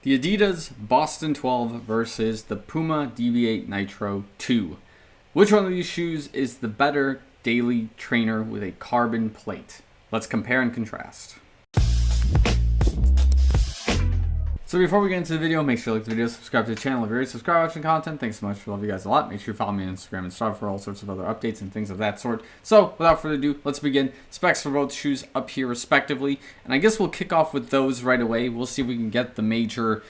The Adidas Boston 12 versus the Puma Deviate Nitro 2. Which one of these shoes is the better daily trainer with a carbon plate? Let's compare and contrast. So before we get into the video, make sure you like the video, subscribe to the channel if you're already subscribed watching content. Thanks so much. I love you guys a lot. Make sure you follow me on Instagram and Strava for all sorts of other updates and things of that sort. So without further ado, let's begin. Specs for both shoes up here respectively. And I guess we'll kick off with those right away. We'll see if we can get the major,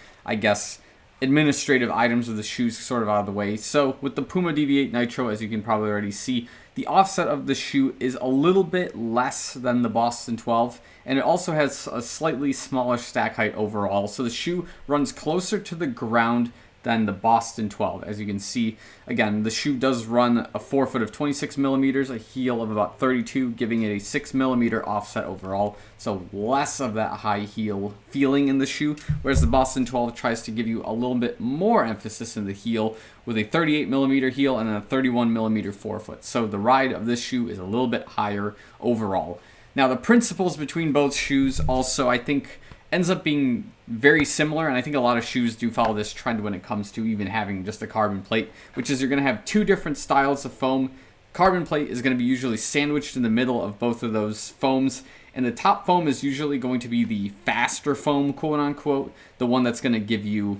administrative items of the shoes sort of out of the way. So with the Puma Deviate Nitro, as you can probably already see, the offset of the shoe is a little bit less than the Boston 12, and it also has a slightly smaller stack height overall. So the shoe runs closer to the ground than the Boston 12. As you can see, again, the shoe does run a forefoot of 26 millimeters, a heel of about 32, giving it a 6 millimeter offset overall. So less of that high heel feeling in the shoe, whereas the Boston 12 tries to give you a little bit more emphasis in the heel with a 38 millimeter heel and a 31 millimeter forefoot. So the ride of this shoe is a little bit higher overall. Now the principles between both shoes also, I think, ends up being very similar, and I think a lot of shoes do follow this trend when it comes to even having just a carbon plate, which is you're going to have two different styles of foam. Carbon plate is going to be usually sandwiched in the middle of both of those foams, and the top foam is usually going to be the faster foam, quote unquote, the one that's going to give you,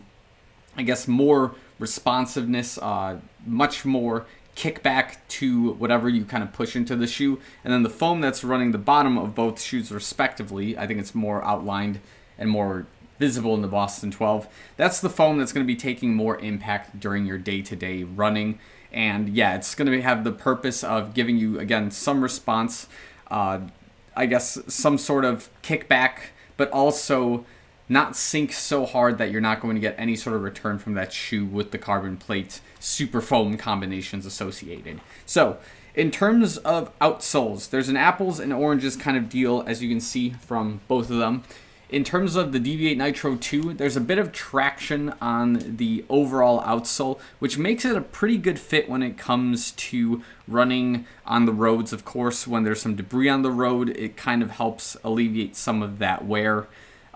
I guess, more responsiveness, much more kickback to whatever you kind of push into the shoe. And then the foam that's running the bottom of both shoes respectively, I think it's more outlined and more visible in the Boston 12. That's the foam that's going to be taking more impact during your day-to-day running. And yeah, it's going to have the purpose of giving you, again, some response, I guess some sort of kickback, but also not sink so hard that you're not going to get any sort of return from that shoe with the carbon plate super foam combinations associated. So in terms of outsoles, there's an apples and oranges kind of deal, as you can see from both of them. In terms of the Deviate Nitro 2, there's a bit of traction on the overall outsole, which makes it a pretty good fit when it comes to running on the roads. Of course, when there's some debris on the road, it kind of helps alleviate some of that wear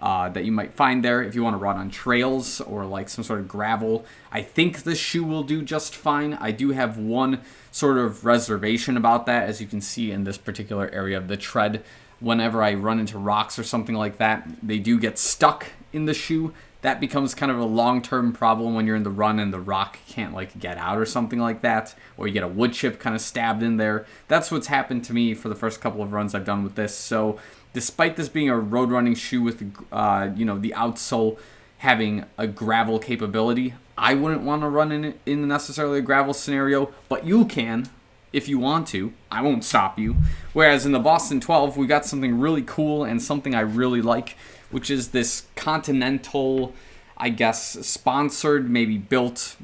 that you might find there. If you want to run on trails or like some sort of gravel, I think the shoe will do just fine. I do have one sort of reservation about that, as you can see in this particular area of the tread. Whenever I run into rocks or something like that, they do get stuck in the shoe. That becomes kind of a long-term problem when you're in the run and the rock can't like get out or something like that, or you get a wood chip kind of stabbed in there. That's what's happened to me for the first couple of runs I've done with this. So despite this being a road running shoe with the outsole having a gravel capability, I wouldn't want to run in it in necessarily a gravel scenario, but you can if you want to. I won't stop you. Whereas in the Boston 12, we got something really cool and something I really like, which is this Continental, I guess, sponsored, maybe built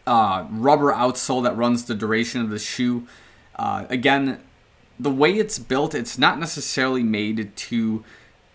rubber outsole that runs the duration of the shoe. Again, the way it's built, it's not necessarily made to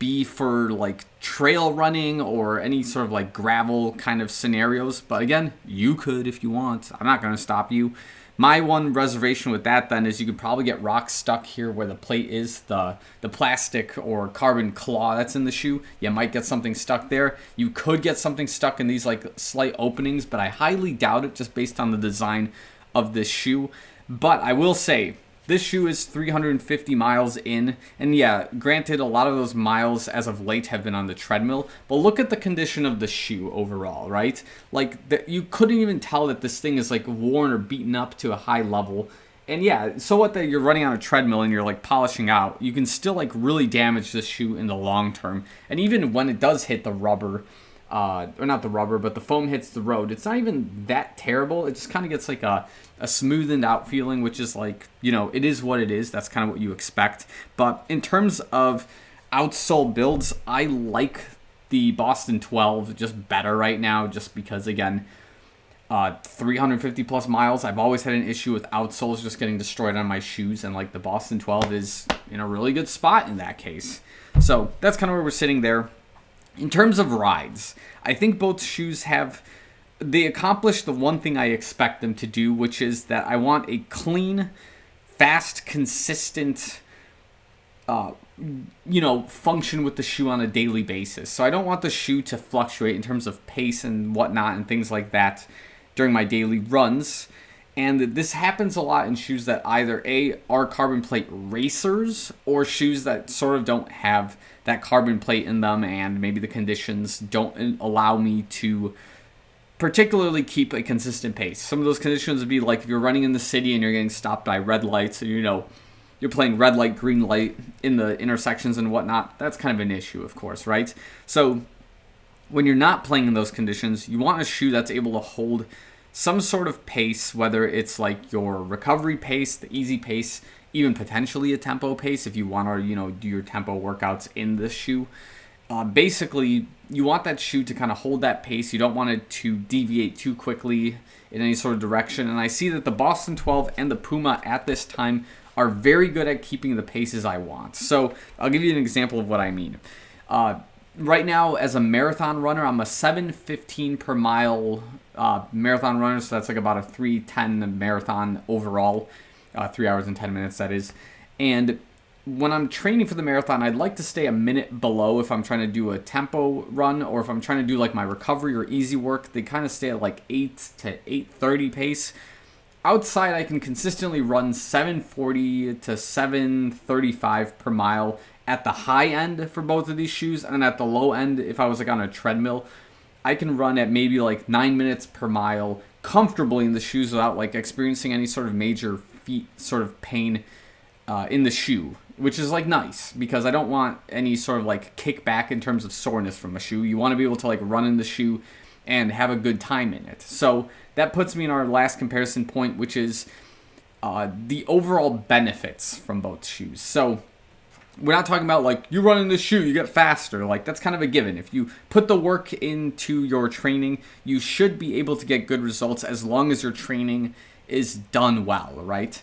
be for like trail running or any sort of like gravel kind of scenarios. But again, you could if you want. I'm not going to stop you. My one reservation with that then is you could probably get rocks stuck here where the plate is, the plastic or carbon claw that's in the shoe. You might get something stuck there. You could get something stuck in these like slight openings, but I highly doubt it just based on the design of this shoe. But I will say, this shoe is 350 miles in, and yeah, granted, a lot of those miles as of late have been on the treadmill, but look at the condition of the shoe overall, right? Like, you couldn't even tell that this thing is, like, worn or beaten up to a high level. And yeah, so what that you're running on a treadmill and you're, like, polishing out, you can still, like, really damage this shoe in the long term. And even when it does hit the rubber, or not the rubber, but the foam hits the road, it's not even that terrible. It just kind of gets like a smoothened out feeling, which is like, it is what it is. That's kind of what you expect. But in terms of outsole builds, I like the Boston 12 just better right now, just because, again, 350 plus miles. I've always had an issue with outsoles just getting destroyed on my shoes, and like the Boston 12 is in a really good spot in that case. So that's kind of where we're sitting there. In terms of rides, I think both shoes they accomplish the one thing I expect them to do, which is that I want a clean, fast, consistent function with the shoe on a daily basis. So I don't want the shoe to fluctuate in terms of pace and whatnot and things like that during my daily runs. And this happens a lot in shoes that either are carbon plate racers or shoes that sort of don't have that carbon plate in them, and maybe the conditions don't allow me to particularly keep a consistent pace. Some of those conditions would be like if you're running in the city and you're getting stopped by red lights, and you're playing red light, green light in the intersections and whatnot. That's kind of an issue, of course, right? So when you're not playing in those conditions, you want a shoe that's able to hold some sort of pace, whether it's like your recovery pace, the easy pace, even potentially a tempo pace if you want to, do your tempo workouts in this shoe. Basically, you want that shoe to kind of hold that pace. You don't want it to deviate too quickly in any sort of direction. And I see that the Boston 12 and the Puma at this time are very good at keeping the paces I want. So I'll give you an example of what I mean. Right now, as a marathon runner, I'm a 7:15 per mile marathon runner, so that's like about a 3:10 marathon overall, 3 hours and 10 minutes, that is. And when I'm training for the marathon, I'd like to stay a minute below if I'm trying to do a tempo run, or if I'm trying to do like my recovery or easy work. They kind of stay at like 8 to 8:30 pace. Outside, I can consistently run 7:40 to 7:35 per mile at the high end for both of these shoes, and at the low end, if I was like on a treadmill, I can run at maybe like 9 minutes per mile comfortably in the shoes without like experiencing any sort of major feet sort of pain in the shoe, which is like nice because I don't want any sort of like kickback in terms of soreness from a shoe. You want to be able to like run in the shoe and have a good time in it. So that puts me in our last comparison point, which is the overall benefits from both shoes. So we're not talking about like you run in this shoe, you get faster. Like that's kind of a given. If you put the work into your training, you should be able to get good results as long as your training is done well, right?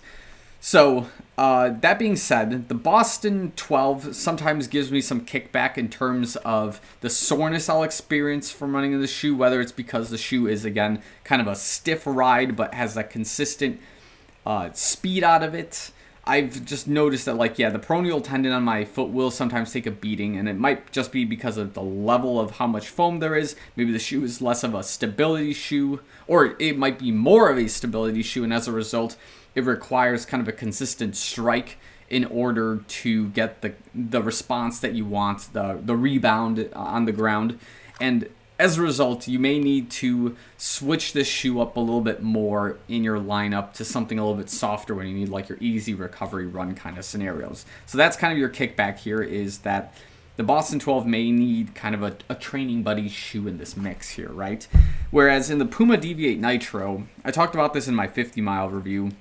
So that being said, the Boston 12 sometimes gives me some kickback in terms of the soreness I'll experience from running in the shoe, whether it's because the shoe is, again, kind of a stiff ride but has that consistent speed out of it. I've just noticed that, like, the peroneal tendon on my foot will sometimes take a beating, and it might just be because of the level of how much foam there is. Maybe the shoe is less of a stability shoe, or it might be more of a stability shoe, and as a result, it requires kind of a consistent strike in order to get the response that you want, the rebound on the ground. And as a result, you may need to switch this shoe up a little bit more in your lineup to something a little bit softer when you need like your easy recovery run kind of scenarios. So that's kind of your kickback here, is that the Boston 12 may need kind of a training buddy shoe in this mix here, right? Whereas in the Puma Deviate Nitro, I talked about this in my 50-mile review.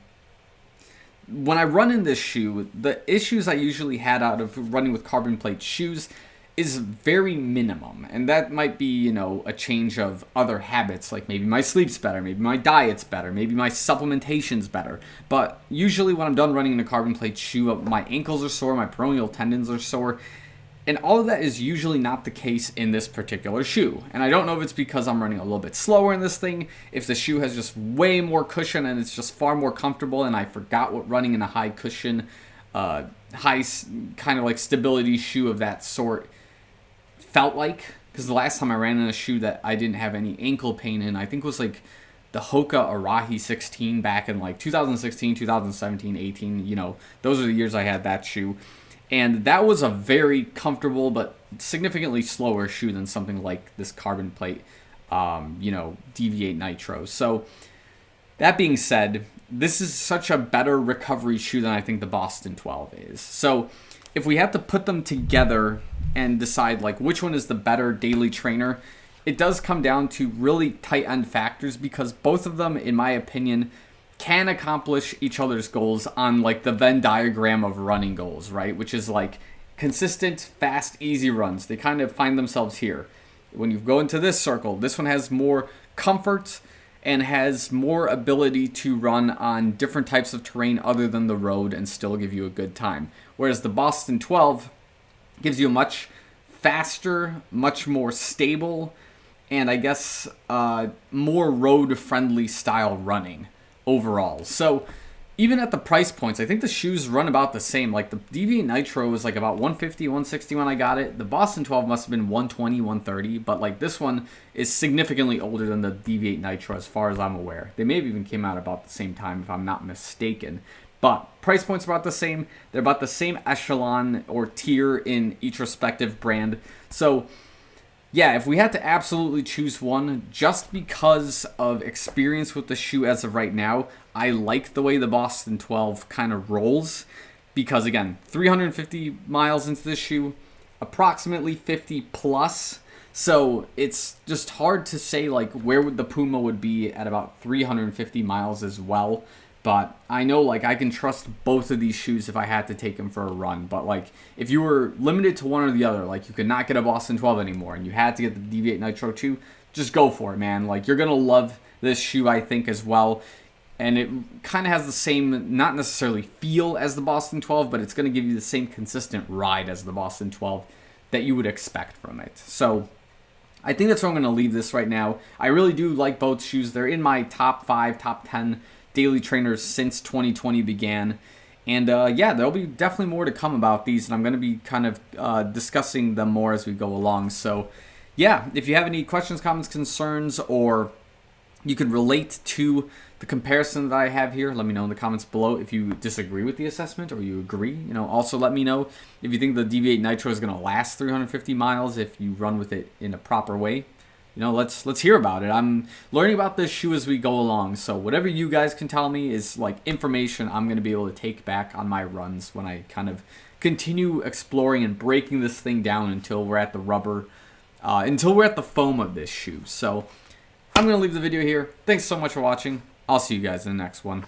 When I run in this shoe, the issues I usually had out of running with carbon plate shoes is very minimum, and that might be, a change of other habits, like maybe my sleep's better, maybe my diet's better, maybe my supplementation's better. But usually when I'm done running in a carbon plate shoe, my ankles are sore, my peroneal tendons are sore, and all of that is usually not the case in this particular shoe. And I don't know if it's because I'm running a little bit slower in this thing, if the shoe has just way more cushion and it's just far more comfortable, and I forgot what running in a high cushion, high kind of like stability shoe of that sort felt like. Because the last time I ran in a shoe that I didn't have any ankle pain in, I think was like the Hoka Arahi 16 back in like 2016, 2017, 18, those are the years I had that shoe. And that was a very comfortable but significantly slower shoe than something like this carbon plate, Deviate Nitro. So that being said, this is such a better recovery shoe than I think the Boston 12 is. So if we have to put them together and decide like which one is the better daily trainer, it does come down to really tight end factors, because both of them, in my opinion, can accomplish each other's goals on like the Venn diagram of running goals, right? Which is like consistent, fast, easy runs. They kind of find themselves here. When you go into this circle, this one has more comfort and has more ability to run on different types of terrain other than the road and still give you a good time. Whereas the Boston 12 gives you a much faster, much more stable, and I guess more road-friendly style running overall. So even at the price points, I think the shoes run about the same. Like the Deviate Nitro was like about 150, 160 when I got it. The Boston 12 must have been 120, 130. But like this one is significantly older than the Deviate Nitro as far as I'm aware. They may have even came out about the same time if I'm not mistaken. But price points are about the same. They're about the same echelon or tier in each respective brand. So yeah, if we had to absolutely choose one, just because of experience with the shoe as of right now, I like the way the Boston 12 kind of rolls. Because again, 350 miles into this shoe, approximately 50 plus. So it's just hard to say like where would the Puma would be at about 350 miles as well. But I know like I can trust both of these shoes if I had to take them for a run. But like if you were limited to one or the other, like you could not get a Boston 12 anymore and you had to get the Deviate Nitro 2, just go for it, man. Like you're going to love this shoe, I think, as well. And it kind of has the same, not necessarily feel as the Boston 12, but it's going to give you the same consistent ride as the Boston 12 that you would expect from it. So I think that's where I'm going to leave this right now. I really do like both shoes. They're in my top 5, top 10 daily trainers since 2020 began. And yeah, there'll be definitely more to come about these, and I'm going to be kind of discussing them more as we go along. So yeah, if you have any questions, comments, concerns, or you can relate to the comparison that I have here, let me know in the comments below if you disagree with the assessment or you agree. You know, also let me know if you think the Deviate Nitro is going to last 350 miles if you run with it in a proper way. You know, let's hear about it. I'm learning about this shoe as we go along, so whatever you guys can tell me is like information I'm going to be able to take back on my runs when I kind of continue exploring and breaking this thing down until we're at the rubber, until we're at the foam of this shoe. So I'm going to leave the video here. Thanks so much for watching. I'll see you guys in the next one.